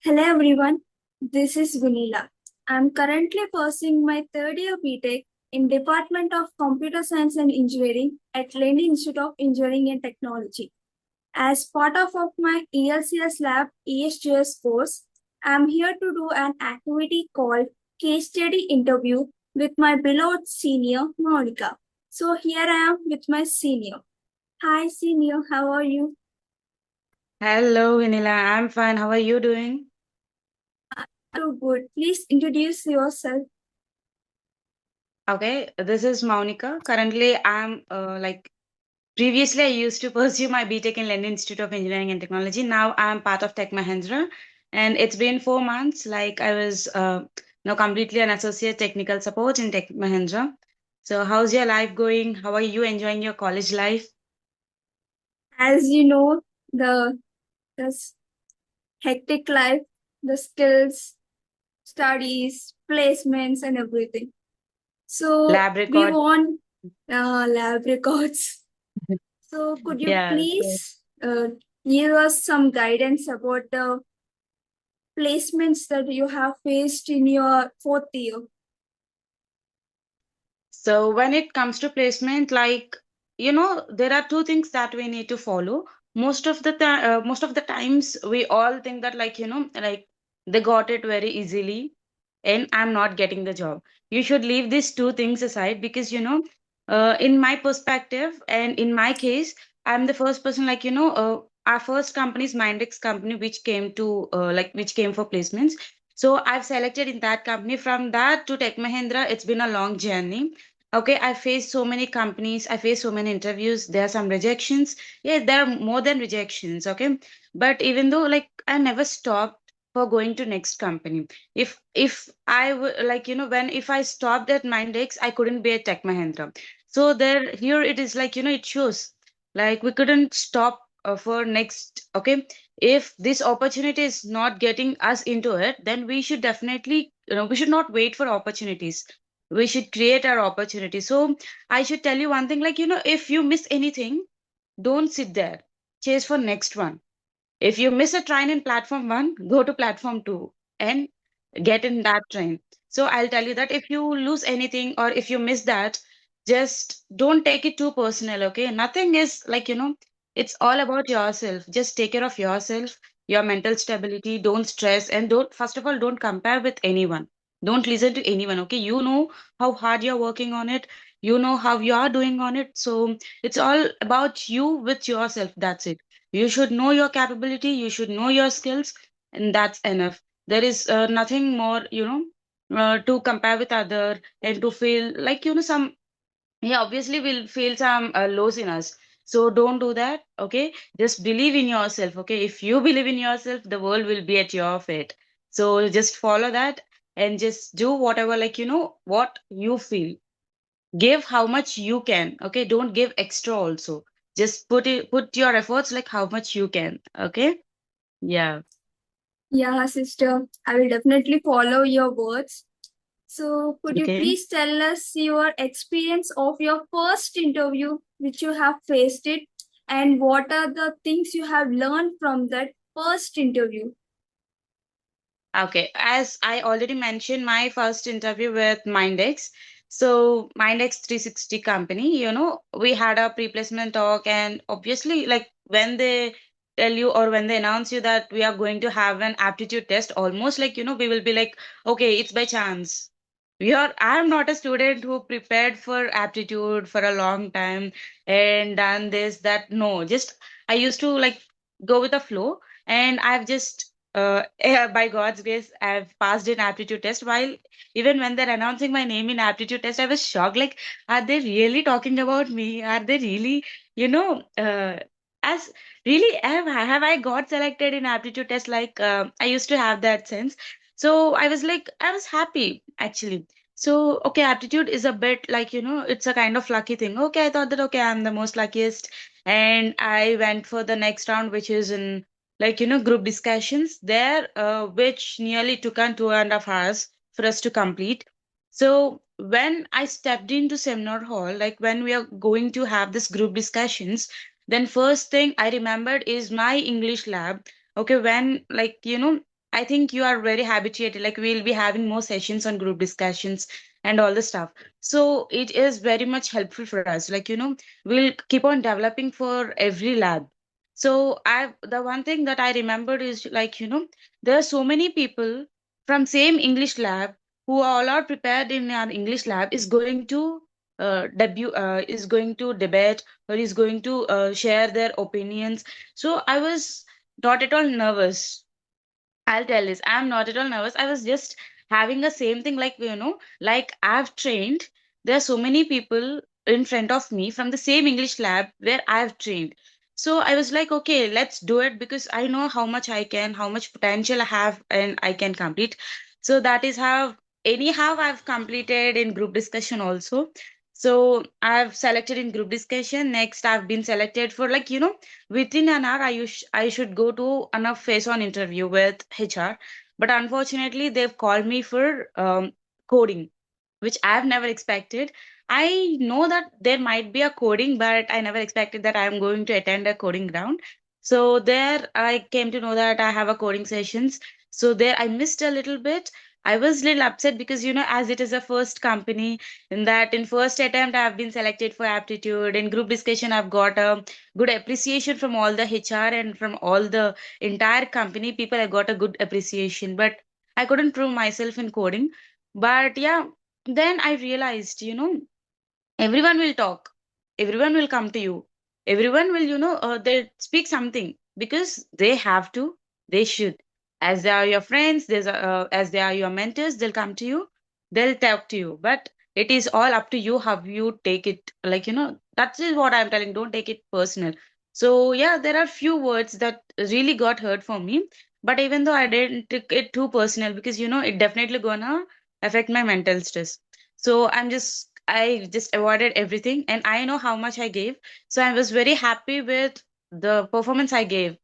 Hello everyone, this is Vineela. I'm currently pursuing my third year BTech in Department of Computer Science and Engineering at Lendi Institute of Engineering and Technology. As part of my ELCS Lab ESGS course, I'm here to do an activity called Case Study Interview with my beloved senior, Mounica. So here I am with my senior. Hi senior, how are you? Hello, Vineela. I'm fine. How are you doing? Too good. Please introduce yourself. Okay, this is Mounica. Currently, I'm previously I used to pursue my BTech in Lendi Institute of Engineering and Technology. Now I'm part of Tech Mahindra, and it's been 4 months. Like I was now completely an associate technical support in Tech Mahindra. So, how's your life going? How are you enjoying your college life? As you know, the hectic life, the skills, studies, placements, and everything. So Lab we record. want lab records. So could you Yeah. please give us some guidance about the placements that you have faced in your fourth year? So when it comes to placement, there are two things that we need to follow. Most of the times, we all think that, like they got it very easily, and I'm not getting the job. You should leave these two things aside because in my perspective and in my case, I'm the first person. Our first company is Mindex company, which came to which came for placements. So I've selected in that company. From that to Tech Mahindra, it's been a long journey. Okay, I faced so many companies, I faced so many interviews. There are some rejections. Yeah, there are more than rejections. Okay, but even though like I never stopped for going to next company. If I would when if I stopped at Mindex, I couldn't be at Tech Mahindra. So there here it is it shows like we couldn't stop for next. Okay, if this opportunity is not getting us into it, then we should definitely we should not wait for opportunities, we should create our opportunity. So I should tell you one thing, if you miss anything, don't sit there, chase for next one. If you miss a train in platform 1, go to platform 2 and get in that train. So I'll tell you that if you lose anything or if you miss that, just don't take it too personal. Okay, nothing is it's all about yourself. Just take care of yourself, your mental stability. Don't stress, and don't, first of all, don't compare with anyone. Don't listen to anyone. Okay, you know how hard you're working on it, you know how you are doing on it. So it's all about you with yourself. That's it. You should know your capability, you should know your skills, and that's enough. There is nothing more, to compare with other and to feel some, yeah, obviously we'll feel some lows in us. So don't do that, okay? Just believe in yourself, okay? If you believe in yourself, the world will be at your feet. So just follow that and just do whatever, what you feel. Give how much you can, okay? Don't give extra also. Just put your efforts like how much you can, okay? Yeah. Yeah, sister, I will definitely follow your words. So, could you Okay. please tell us your experience of your first interview, which you have faced it, and what are the things you have learned from that first interview? Okay, as I already mentioned, my first interview with Mindex. So Mindex 360 company, we had a pre-placement talk, and obviously, like when they tell you or when they announce you that we are going to have an aptitude test, almost like we will be like, okay, it's by chance. I'm not a student who prepared for aptitude for a long time and done this, that. No, just I used to like go with the flow, and I've just by God's grace, I've passed in aptitude test. While even when they're announcing my name in aptitude test, I was shocked. Like, are they really talking about me? Are they really, you know, as really have I got selected in aptitude test? Like, I used to have that sense. So I was like, I was happy actually. So okay, aptitude is a bit like it's a kind of lucky thing. Okay, I thought that okay, I'm the most luckiest, and I went for the next round, which is in group discussions there, which nearly took on 2.5 hours for us to complete. So when I stepped into seminar hall, like when we are going to have this group discussions, then first thing I remembered is my English lab. Okay, when I think you are very habituated. Like we'll be having more sessions on group discussions and all the stuff. So it is very much helpful for us. Like, we'll keep on developing for every lab. So the one thing that I remembered is like, there are so many people from same English lab who all are prepared in our English lab is going to is going to debate or is going to share their opinions. So I was not at all nervous. I'll tell this. I'm not at all nervous. I was just having the same thing, like, like I've trained. There are so many people in front of me from the same English lab where I've trained. So I was like, okay, let's do it because I know how much I can, how much potential I have, and I can complete. So that is how, anyhow, I've completed in group discussion also. So I've selected in group discussion. Next, I've been selected for, like, within an hour I should go to a face on interview with HR, but unfortunately they've called me for coding, which I've never expected. I know that there might be a coding, but I never expected that I'm going to attend a coding round. So there I came to know that I have a coding sessions. So there I missed a little bit. I was a little upset because, as it is a first company, in that in first attempt I've been selected for aptitude. In group discussion, I've got a good appreciation from all the HR and from all the entire company people. I got a good appreciation, but I couldn't prove myself in coding. But yeah, then I realized, everyone will talk, everyone will come to you, everyone will, they'll speak something because they have to, they should, as they are your friends, as they are your mentors, they'll come to you, they'll talk to you, but it is all up to you how you take it. Like, that is what I'm telling, don't take it personal. So yeah, there are few words that really got hurt for me, but even though I didn't take it too personal, because it definitely gonna affect my mental stress. So I just avoided everything, and I know how much I gave. So I was very happy with the performance I gave.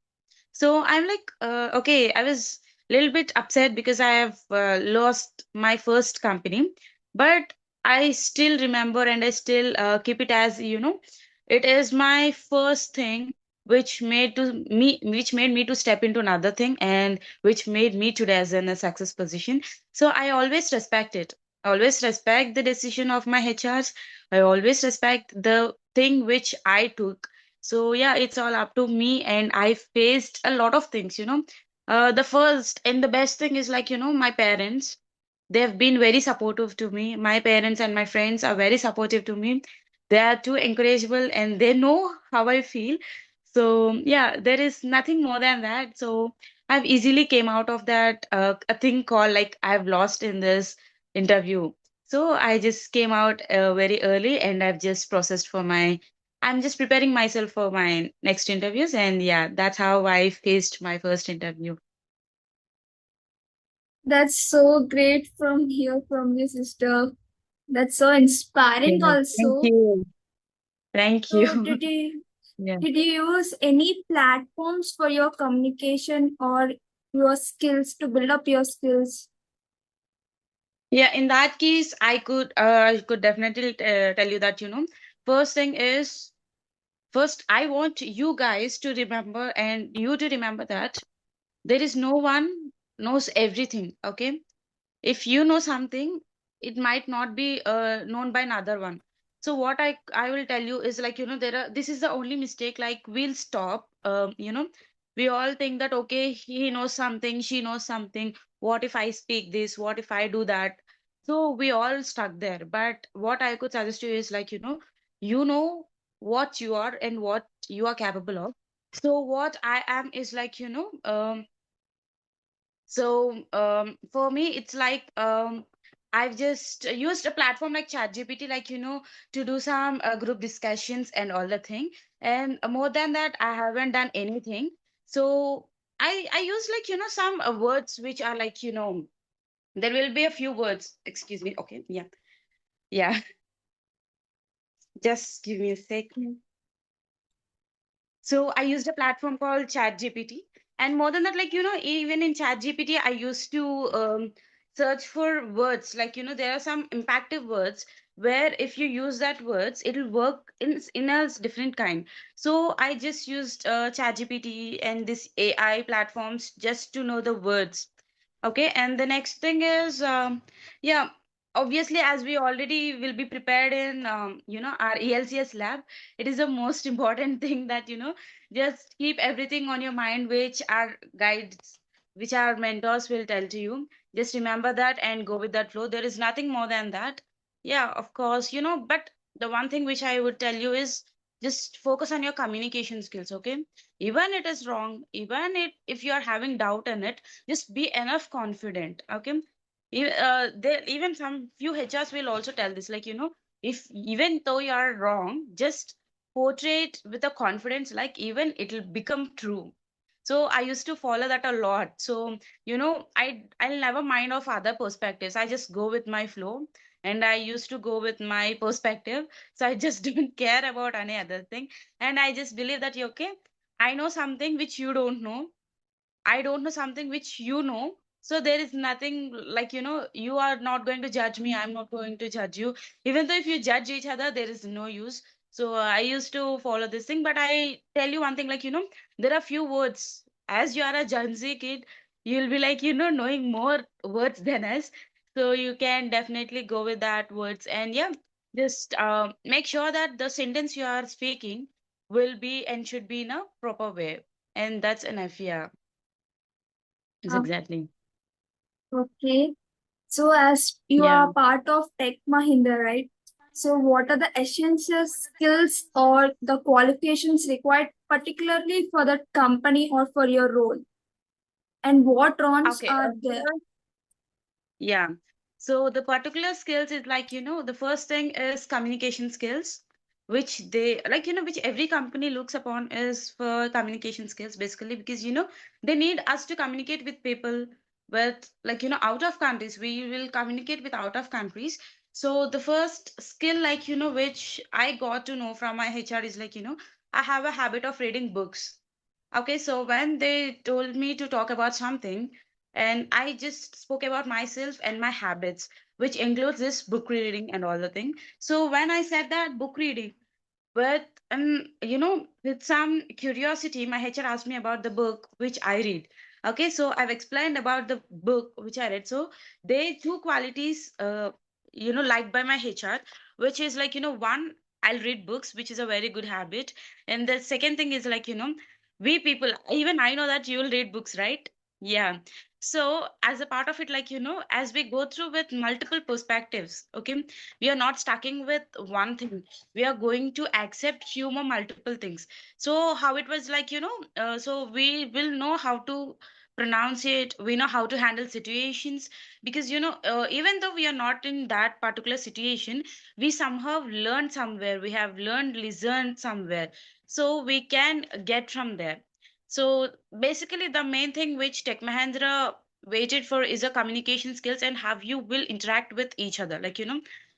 So I'm like, okay, I was a little bit upset because I have lost my first company, but I still remember and I still keep it as, it is my first thing which made me to step into another thing, and which made me today as in a success position. So I always respect it. I always respect the decision of my HRs. I always respect the thing which I took. So yeah, it's all up to me, and I faced a lot of things. The first and the best thing is, like, my parents. They've been very supportive to me. My parents and my friends are very supportive to me. They are too encourageable, and they know how I feel. So yeah, there is nothing more than that. So I've easily came out of that a thing called, like, I've lost in this interview. So I just came out very early, and I've just processed for my, I'm just preparing myself for my next interviews. And yeah, that's how I faced my first interview. That's so great from here from your sister. That's so inspiring Yeah. Thank also. you. Thank you. So Yeah. did you use any platforms for your communication or your skills to build up your skills? Yeah, in that case, I could definitely tell you that, first thing is, first I want you guys to remember, and you to remember, that there is no one knows everything. Okay, if you know something, it might not be known by another one. So what I will tell you is, like, there are, this is the only mistake, like, we'll stop, we all think that, okay, he knows something, she knows something, what if I speak this, what if I do that? So we all stuck there. But what I could suggest you is, like, you know what you are and what you are capable of. So what I am is, like, for me, it's like, I've just used a platform like ChatGPT, like, to do some group discussions and all the thing. And more than that, I haven't done anything. So I use, like, some words which are, like, there will be a few words. Excuse me. Okay. Yeah. Yeah. Just give me a second. So I used a platform called ChatGPT, and more than that, like, even in ChatGPT, I used to search for words. Like, there are some impactful words where if you use that words, it'll work in a different kind. So I just used ChatGPT and this AI platforms just to know the words. Okay, and the next thing is, yeah, obviously, as we already will be prepared in, our ELCS lab, it is the most important thing that, just keep everything on your mind, which our guides, which our mentors will tell to you. Just remember that and go with that flow. There is nothing more than that. Yeah, of course, but the one thing which I would tell you is just focus on your communication skills, okay? Even it is wrong, even if you are having doubt in it, just be enough confident, okay? There even some few HRs will also tell this, like, if even though you are wrong, just portray it with a confidence, like even it'll become true. So I used to follow that a lot. So I'll never mind of other perspectives. I just go with my flow, and I used to go with my perspective. So I just don't care about any other thing, and I just believe that, okay, I know something which you don't know, I don't know something which you know. So there is nothing like, you are not going to judge me. I'm not going to judge you. Even though if you judge each other, there is no use. So I used to follow this thing. But I tell you one thing, like, there are few words. As you are a Gen Z kid, you'll be like, knowing more words than us. So you can definitely go with that words. And yeah, just make sure that the sentence you are speaking will be and should be in a proper way. And that's enough. Yeah. Yes, Uh, exactly. okay. So, as you Yeah. are part of Tech Mahindra, right? So, what are the essential skills or the qualifications required, particularly for the company or for your role? And what roles Okay. are there? Yeah. So the particular skills is like, the first thing is communication skills, which they like, which every company looks upon is for communication skills, basically, because, they need us to communicate with people with, like, out of countries. We will communicate with out of countries. So the first skill, like, which I got to know from my HR is like, I have a habit of reading books. Okay, so when they told me to talk about something, and I just spoke about myself and my habits, which includes this book reading and all the thing. So when I said that book reading, but with some curiosity, my HR asked me about the book which I read. Okay, so I've explained about the book which I read. So they two qualities, liked by my HR, which is like, one, I'll read books, which is a very good habit. And the second thing is like, we people, even I know that you will read books, right? Yeah. So as a part of it, like, as we go through with multiple perspectives, okay, we are not stucking with one thing, we are going to accept few more multiple things. So how it was like, so we will know how to pronounce it, we know how to handle situations, because even though we are not in that particular situation, we somehow learned somewhere, we have learned listened somewhere, so we can get from there. So basically the main thing which Tech Mahindra waited for is a communication skills and how you will interact with each other, like,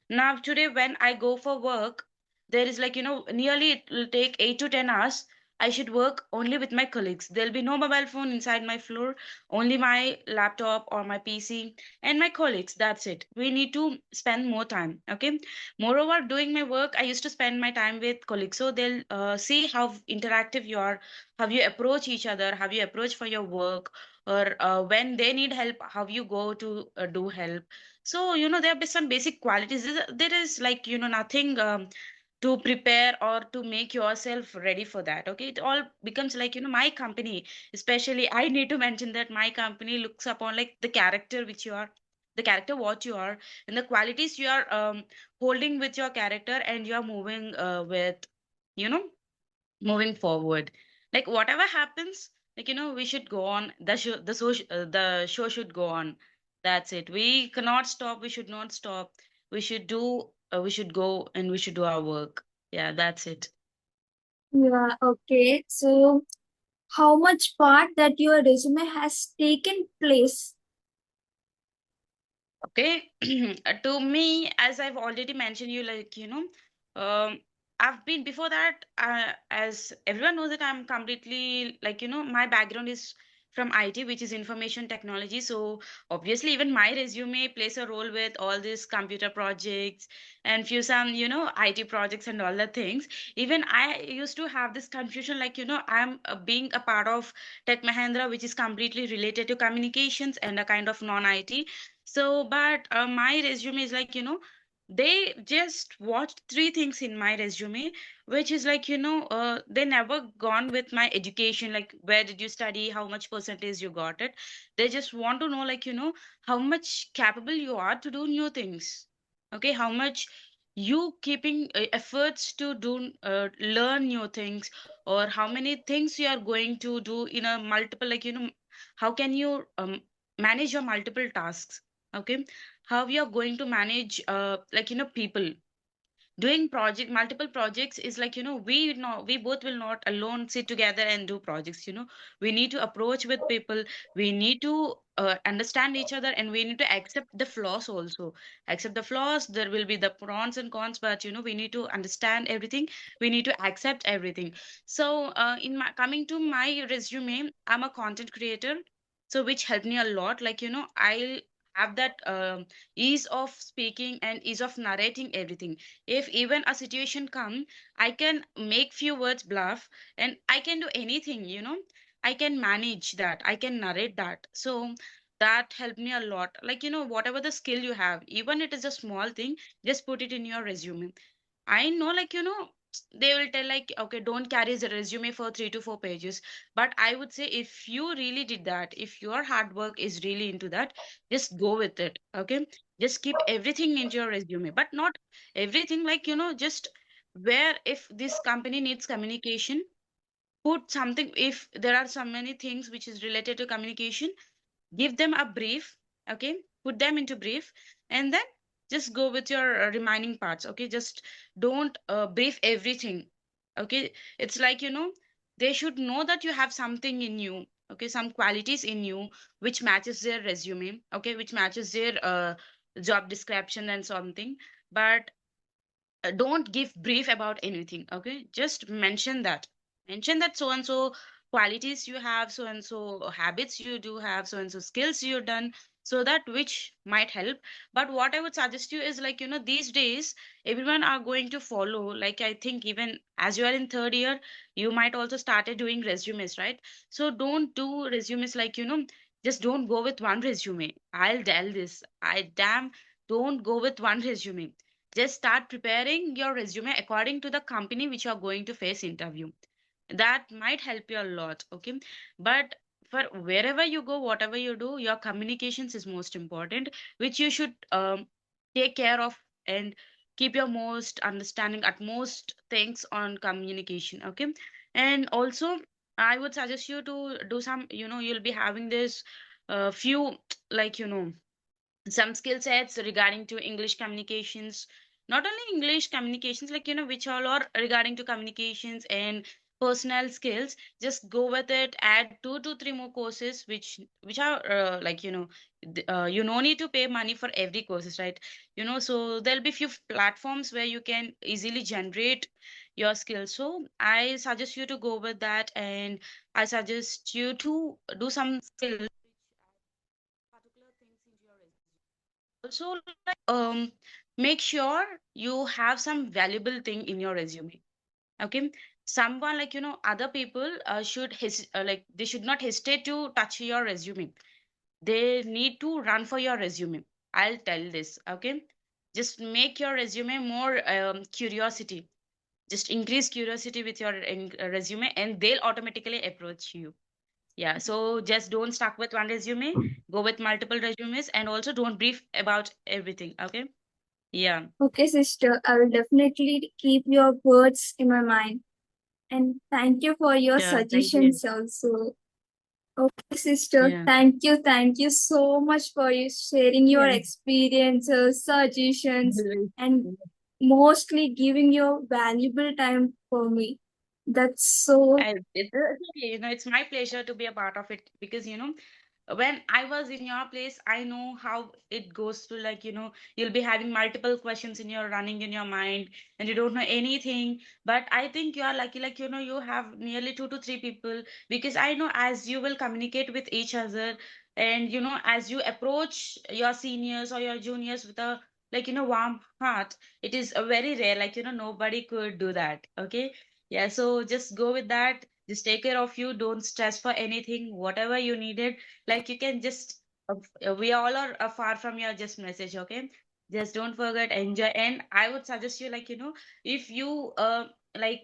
now today when I go for work, there is like, nearly it will take 8 to 10 hours. I should work only with my colleagues. There'll be no mobile phone inside my floor, only my laptop or my PC and my colleagues. That's it. We need to spend more time. Okay. Moreover, doing my work, I used to spend my time with colleagues. So they'll see how interactive you are, how you approach each other, how you approach for your work, or when they need help, how you go to do help. So, there are some basic qualities. There is like, nothing to prepare or to make yourself ready for that. Okay. It all becomes like, my company, especially, I need to mention that my company looks upon like the character which you are, the character what you are, and the qualities you are holding with your character, and you are moving with, you know, moving forward. Like whatever happens, like we should go on. The show should go on. That's it. We cannot stop. We should not stop. We should do. We should go and we should do our work. Yeah, that's it. Yeah, okay. So, how much part that your resume has taken place? Okay. To me, as I've already mentioned, you like um, I've been before that. As everyone knows that I'm completely like my background is from IT, which is information technology. So obviously, even my resume plays a role with all these computer projects and few some, IT projects and all the things. Even I used to have this confusion, like, I'm being a part of Tech Mahindra, which is completely related to communications and a kind of non-IT. So, but my resume is like, they just watched three things in my resume, which is like, they never gone with my education, like where did you study, how much percentage you got it. They just want to know, like, how much capable you are to do new things. Okay, how much you keeping efforts to do learn new things, or how many things you are going to do in a multiple, like, how can you manage your multiple tasks. Okay, how you are going to manage like, people doing project multiple projects is like, we both will not alone sit together and do projects. We need to approach with people, we need to understand each other, and we need to accept the flaws also. Accept the flaws, there will be the pros and cons, but we need to understand everything, we need to accept everything. So in my coming to my resume, I'm a content creator, so which helped me a lot. Like, I have that ease of speaking and ease of narrating everything. If even a situation come, I can make few words bluff, and I can do anything. I can manage that, I can narrate that. So that helped me a lot. Like, whatever the skill you have, even it is a small thing, just put it in your resume. I know, like, they will tell, like, okay, don't carry the resume for 3 to 4 pages. But I would say, if you really did that, if your hard work is really into that, just go with it. Okay. Just keep everything into your resume, but not everything, like, just where if this company needs communication, put something. If there are so many things which is related to communication, give them a brief. Okay, put them into brief, and then just go with your remaining parts. Okay, just don't brief everything. Okay, it's like, they should know that you have something in you. Okay, some qualities in you which matches their resume. Okay, which matches their job description and something. But don't give brief about anything. Okay, just mention that so and so qualities you have, so and so habits you do have, so and so skills you've done, so that which might help. But what I would suggest you is, like, these days everyone are going to follow, like, I think even as you are in third year, you might also started doing resumes, right? So don't do resumes, like, just don't go with one resume. I'll tell this, I damn, don't go with one resume. Just start preparing your resume according to the company which you are going to face interview. That might help you a lot. Okay, but for wherever you go, whatever you do, your communications is most important, which you should take care of, and keep your most understanding at most things on communication. Okay, and also I would suggest you to do some, you'll be having this few like, some skill sets regarding to English communications. Not only English communications, like, which all are regarding to communications and personal skills. Just go with it, add 2 to 3 more courses, which are like, you no need to pay money for every courses, right? So there'll be few platforms where you can easily generate your skills. So I suggest you to go with that, and I suggest you to do some skills, particular things into your resume. Also, like, make sure you have some valuable thing in your resume. Okay, someone, like, other people like, they should not hesitate to touch your resume. They need to run for your resume. I'll tell this. Okay, just make your resume more curiosity. Just increase curiosity with your resume, and they'll automatically approach you. Yeah, so just don't stuck with one resume, go with multiple resumes, and also don't brief about everything. Okay. Yeah. Okay, sister, I will definitely keep your words in my mind. And thank you for your Yeah, thank you. suggestions also. Okay, sister, Yeah. thank you so much for you sharing your Yeah. experiences, suggestions, Really. and mostly giving your valuable time for me. That's so It's okay, it's my pleasure to be a part of it, because when I was in your place, I know how it goes to, like, you'll be having multiple questions in your running in your mind, and you don't know anything. But I think you are lucky, like, you have nearly 2 to 3 people, because I know as you will communicate with each other, and as you approach your seniors or your juniors with a, like, warm heart, it is a very rare, like, nobody could do that. Okay. Yeah, so just go with that. Just take care of you. Don't stress for anything. Whatever you needed, like, you can just we all are far from your just message. Okay, just don't forget, enjoy. And I would suggest you, like, if you like,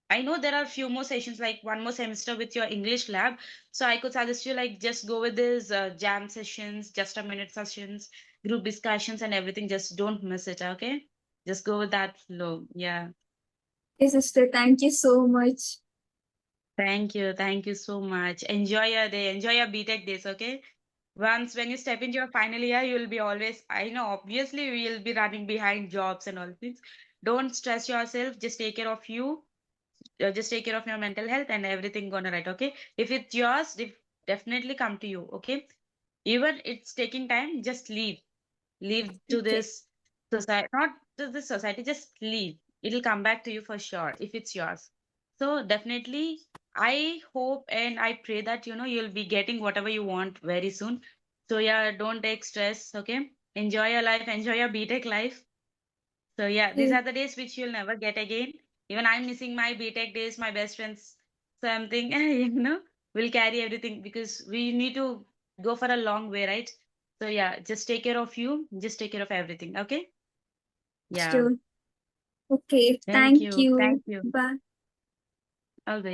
I know there are few more sessions, like one more semester with your English lab, so I could suggest you, like, just go with this jam sessions, just a minute sessions, group discussions and everything. Just don't miss it. Okay, just go with that flow. Yeah. Yes, sister, thank you so much. Thank you. Thank you so much. Enjoy your day. Enjoy your BTech days, okay? Once when you step into your final year, you'll be always, I know, obviously, we'll be running behind jobs and all things. Don't stress yourself. Just take care of you. Just take care of your mental health and everything gonna right, okay? If it's yours, definitely come to you, okay? Even it's taking time, just leave to Okay, this society, not to this society, just leave. It'll come back to you for sure if it's yours. So definitely, I hope and I pray that you'll be getting whatever you want very soon. So yeah, don't take stress. Okay, enjoy your life, enjoy your BTech life. So yeah, these okay, are the days which you'll never get again. Even I'm missing my BTech days, my best friends. So I'm thinking, we'll carry everything because we need to go for a long way, right? So yeah, just take care of you. Just take care of everything. Okay? Yeah. sure. Okay, Thank thank you. you. Thank you. Bye. Always.